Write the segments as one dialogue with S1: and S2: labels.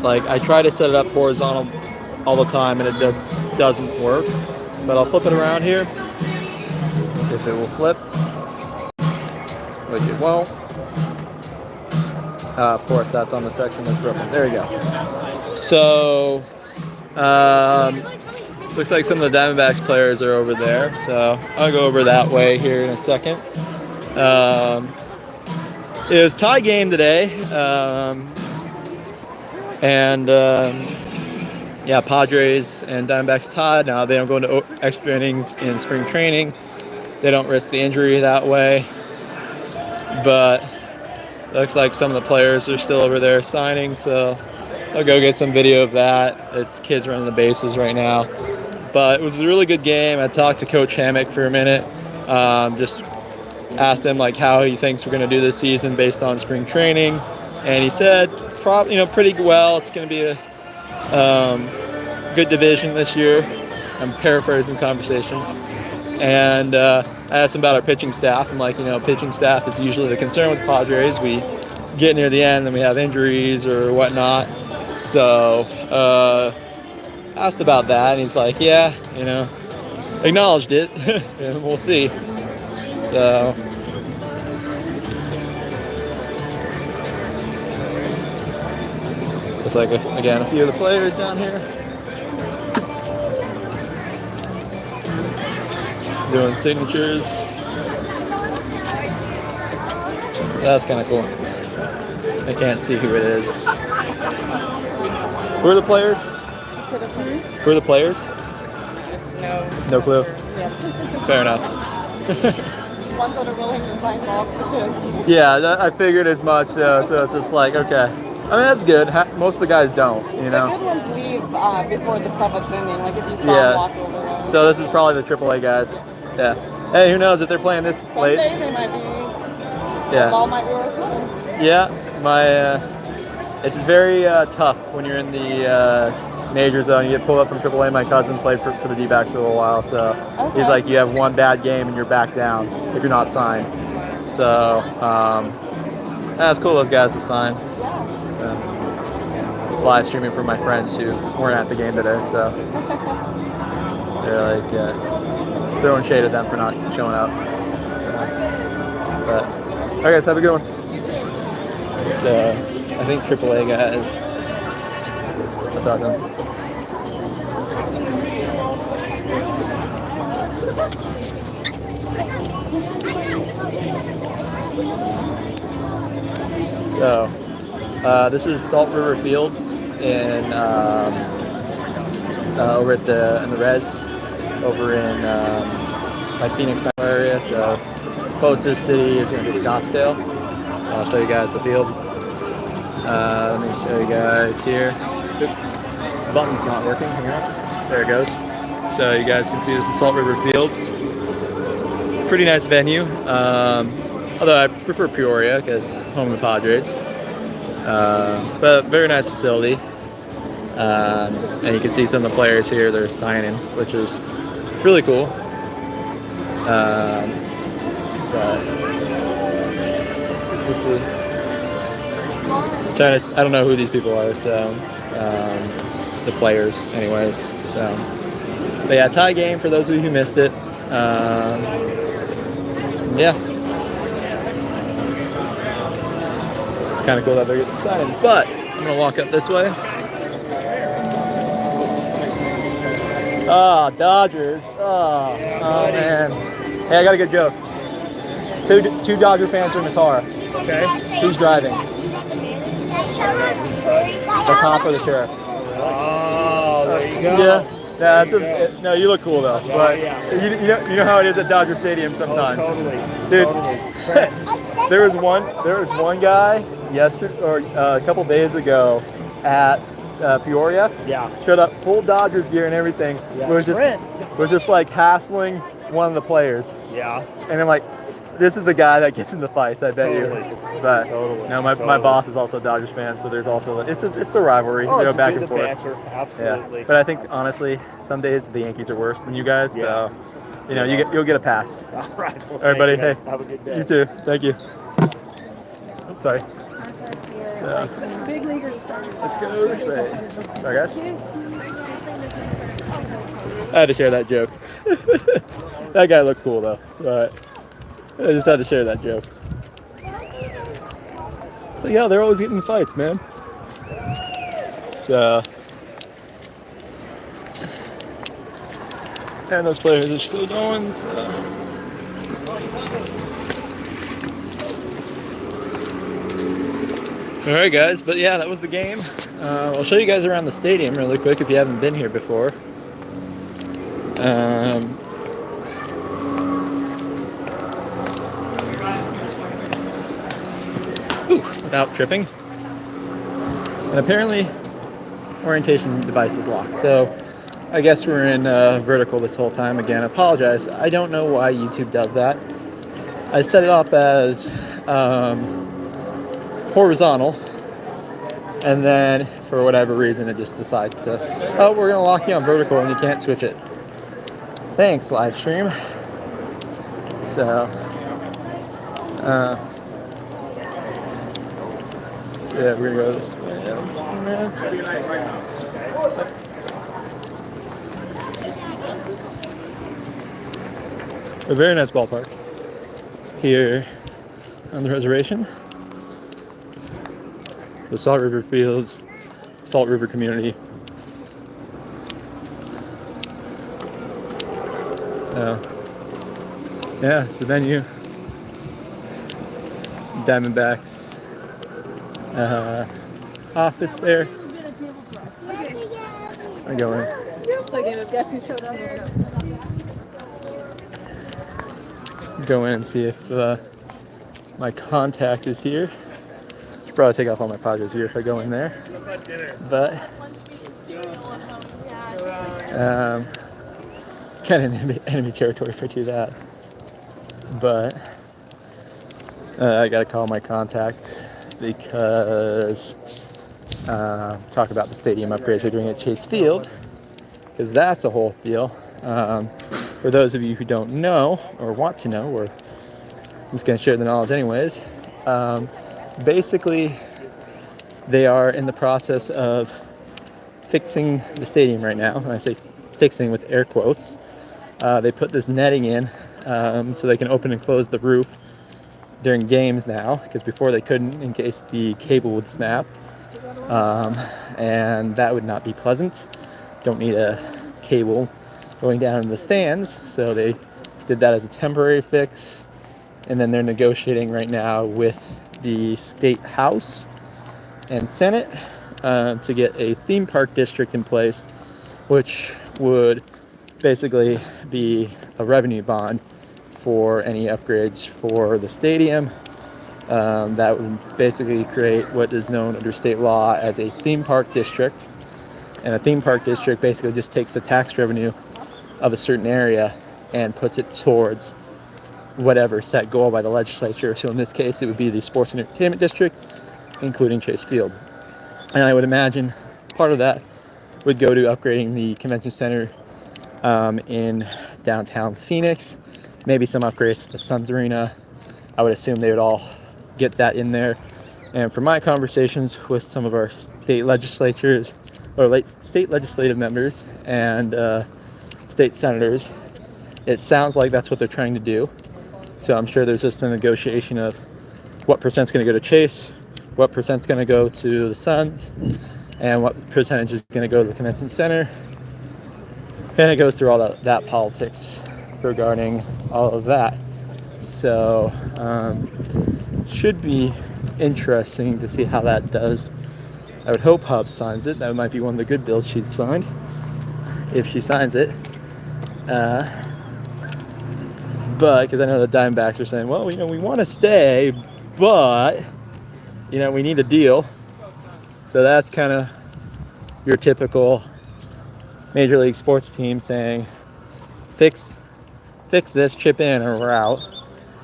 S1: like I try to set it up horizontal all the time and it just doesn't work. But I'll flip it around here. If it will flip, which it won't. Of course, that's on the section that's broken. There you go. So, looks like some of the Diamondbacks players are over there. So I'll go over that way here in a second. It was tie game today. Yeah, Padres and Diamondbacks tied. Now they don't go into extra innings in spring training. They don't risk the injury that way. But looks like some of the players are still over there signing, so I'll go get some video of that. It's kids running the bases right now. But it was a really good game. I talked to Coach Hammock for a minute. Just asked him like how he thinks we're going to do this season based on spring training, and he said probably pretty well. It's going to be a good division this year. I'm paraphrasing the conversation. And I asked him about our pitching staff. I'm like, pitching staff is usually the concern with the Padres. We get near the end and we have injuries or whatnot. So asked about that, and he's like, yeah, acknowledged it, and we'll see. So looks like, again, a few of the players down here doing signatures. That's kind of cool. I can't see who it is. Who are the players? Who are the players? No clue?
S2: Yeah.
S1: Fair enough.
S2: Ones that are willing to sign balls for kids.
S1: Yeah, I figured as much, so it's just like, okay. I mean, that's good. Most of the guys don't,
S2: The good ones leave before the 7th inning, like if you saw them walk over.
S1: So this is probably the AAA guys. Yeah. Hey, who knows if they're playing this late?
S2: Someday they might be.
S1: Yeah.
S2: The ball might be worth winning.
S1: Yeah. It's very tough when you're in the major zone. You get pulled up from AAA. My cousin played for the D-backs for a little while, so he's like, you have one bad game and you're back down if you're not signed. So that's cool. Those guys to sign. Live streaming for my friends who weren't at the game today, so they're like throwing shade at them for not showing up. But all right, guys, have a good one. So I think AAA guys. I'll talk to them. So this is Salt River Fields in over at in the res over in like Phoenix metro area. So closest city is going to be Scottsdale. So I'll show you guys the field. Let me show you guys here. The button's not working. Hang on. There it goes. So you guys can see this is Salt River Fields. Pretty nice venue. Although I prefer Peoria because home of the Padres. But very nice facility. And you can see some of the players here. They're signing, which is really cool. But we'll see. I don't know who these people are, so the players anyways. So but yeah, tie game for those of you who missed it. Yeah, kind of cool that they're getting signed. But I'm gonna walk up this way. Dodgers. Oh man. Hey, I got a good joke. Two Dodger fans are in the car. Okay. Who's driving? The cop or the sheriff?
S3: Oh, there you go.
S1: Yeah. No, you look cool though. But you know how it is at Dodger Stadium sometimes.
S3: Oh, totally.
S1: Dude,
S3: Totally.
S1: there was one guy yesterday or a couple days ago at Peoria.
S3: Yeah.
S1: Showed up full Dodgers gear and everything.
S3: Yeah.
S1: Was just like hassling one of the players.
S3: Yeah.
S1: And I'm like, this is the guy that gets in the fights, I bet
S3: Totally.
S1: you. But
S3: Totally.
S1: no, my boss is also a Dodgers fan, so there's also it's the rivalry.
S3: Oh,
S1: they go
S3: it's
S1: back
S3: a
S1: and
S3: bit of
S1: forth.
S3: banter. Absolutely.
S1: Yeah. But I think honestly, some days the Yankees are worse than you guys, so you'll get a pass.
S3: All right. Well,
S1: All right, buddy.
S3: you, man.
S1: Hey,
S3: have a good day.
S1: you too. Thank you. Sorry. So,
S2: Big leaguers started.
S1: let's go this way. Sorry, guys. I had to share that joke. That guy looked cool though, but I just had to share that joke. So yeah, they're always getting in fights, man. So, and those players are still going. So. All right, guys. But yeah, that was the game. I'll show you guys around the stadium really quick if you haven't been here before. Without tripping. And apparently, orientation device is locked. So I guess we're in vertical this whole time. Again, I apologize. I don't know why YouTube does that. I set it up as horizontal, and then for whatever reason it just decides to, oh, we're gonna lock you on vertical and you can't switch it. Thanks, live stream. So yeah, we're gonna go this way. A very nice ballpark here on the reservation. The Salt River Fields, Salt River community. So, yeah, it's the venue. Diamondbacks office there. I go in. Go in and see if my contact is here. Should probably take off all my Padres here if I go in there. But kind of enemy territory if I do that. But I gotta call my contact because talk about the stadium upgrades they're doing at Chase Field, because that's a whole deal. For those of you who don't know or want to know, or I'm just going to share the knowledge anyways, basically they are in the process of fixing the stadium right now. And I say fixing with air quotes. They put this netting in so they can open and close the roof during games now, because before they couldn't in case the cable would snap. And that would not be pleasant. Don't need a cable going down in the stands, so they did that as a temporary fix, and then they're negotiating right now with the state house and senate to get a theme park district in place, which would basically be a revenue bond for any upgrades for the stadium. That would basically create what is known under state law as a theme park district, and a theme park district basically just takes the tax revenue of a certain area and puts it towards whatever set goal by the legislature. So in this case, it would be the sports and entertainment district, including Chase Field. And I would imagine part of that would go to upgrading the convention center in downtown Phoenix, maybe some upgrades to the Suns Arena. I would assume they would all get that in there. And from my conversations with some of our state legislatures, or state legislative members and state senators, it sounds like that's what they're trying to do. So I'm sure there's just a negotiation of what percent's going to go to Chase, what percent's going to go to the Suns, and what percentage is going to go to the convention center. And it goes through all that politics regarding all of that. So should be interesting to see how that does. I would hope Hub signs it. That might be one of the good bills she'd sign if she signs it. But because I know the Diamondbacks are saying, well, we want to stay, but we need a deal. So that's kind of your typical Major League sports team saying, fix this, chip in, or we're out.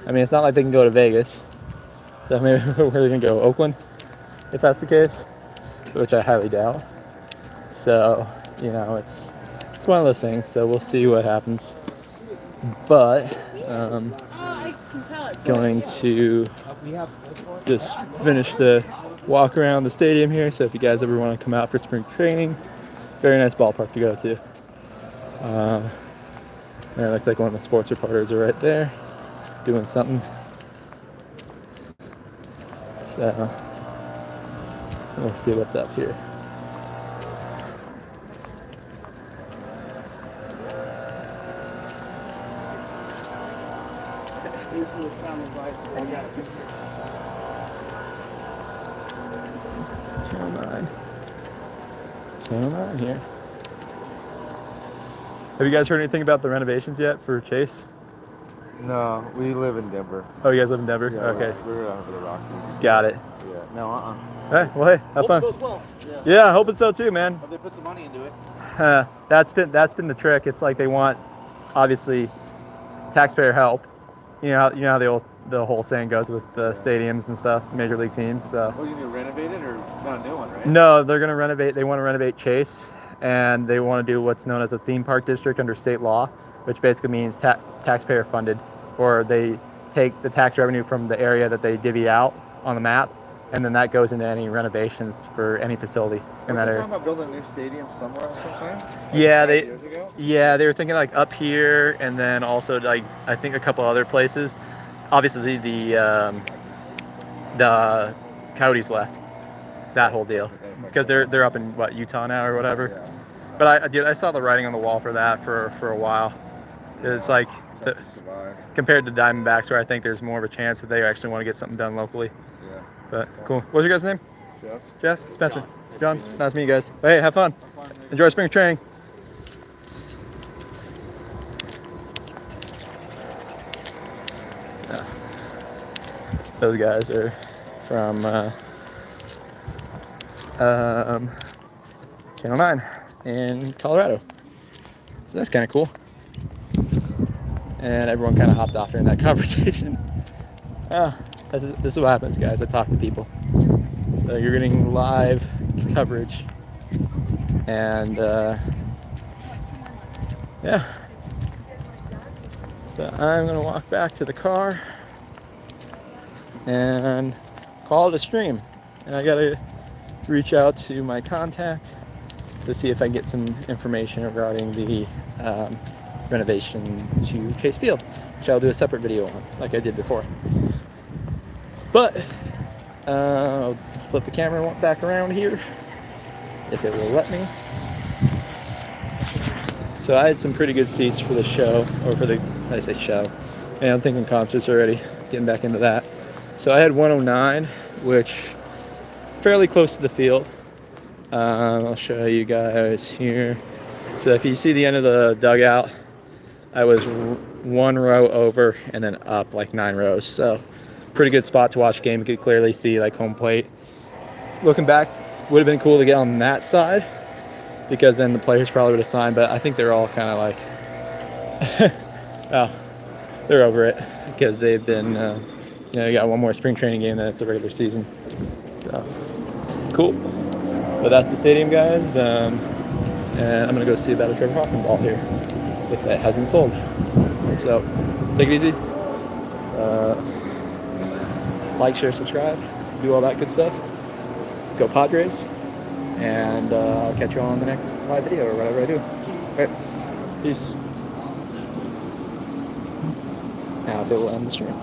S1: I mean, it's not like they can go to Vegas. So maybe where they're gonna go, Oakland, if that's the case, which I highly doubt. So it's one of those things. So we'll see what happens. But going to just finish the walk around the stadium here. So if you guys ever want to come out for spring training, very nice ballpark to go to. And it looks like one of the sports reporters are right there doing something. So we'll see what's up here. Channel 9. Channel 9 here. Have you guys heard anything about the renovations yet for Chase?
S3: No, we live in Denver.
S1: Oh, you guys live in Denver?
S3: Yeah,
S1: Okay.
S3: We're out for the Rockies.
S1: Got it.
S3: Yeah. No,
S1: Hey, well, hey, have fun.
S3: Hope it goes well.
S1: Yeah, I hope so too, man.
S3: Hope they put some money into it.
S1: That's been the trick. It's like they want, obviously, taxpayer help. You know how the whole saying goes with the stadiums and stuff, major league teams. So.
S3: Well, you need to renovate it or not a new one, right?
S1: No, they're gonna renovate. They want to renovate Chase, and they want to do what's known as a theme park district under state law, which basically means taxpayer funded, or they take the tax revenue from the area that they divvy out on the map, and then that goes into any renovations for any facility in that area.
S3: Talking about building a new stadium somewhere sometime?
S1: Yeah,
S3: Like 5 years ago?
S1: Yeah, they were thinking like up here, and then also like I think a couple other places. Obviously, the Coyotes left that whole deal because they're up in what, Utah now or whatever.
S3: Yeah.
S1: But I saw the writing on the wall for that for a while. It's like
S3: Tough to survive.
S1: compared to Diamondbacks, where I think there's more of a chance that they actually want to get something done locally.
S3: Yeah.
S1: But cool. What's your guys' name?
S3: Jeff?
S1: Spencer. John. Nice to meet you guys. Hey, have fun. Enjoy spring training. Yeah. Those guys are from Channel 9 in Colorado. So that's kind of cool. And everyone kind of hopped off during that conversation. This is what happens, guys. I talk to people. So you're getting live coverage. And yeah. So I'm going to walk back to the car and call it a stream. And I got to reach out to my contact to see if I can get some information regarding the renovation to Chase Field, which I'll do a separate video on, like I did before. But I'll flip the camera back around here, if it will let me. So I had some pretty good seats for the show, or for the, I say show, and I'm thinking concerts already, getting back into that. So I had 109, which fairly close to the field. I'll show you guys here. So if you see the end of the dugout, I was one row over and then up like 9 rows. So pretty good spot to watch the game. You could clearly see like home plate. Looking back, would have been cool to get on that side because then the players probably would have signed, but I think they're all kind of like, oh, they're over it because they've been, you got one more spring training game, then it's the regular season. So cool. But that's the stadium, guys. And I'm gonna go see about a Trevor Hoffman ball here if it hasn't sold. So take it easy. Like, share, subscribe, do all that good stuff. Go Padres. And I'll catch you on the next live video or whatever I do. All right, peace. Now if it will end the stream.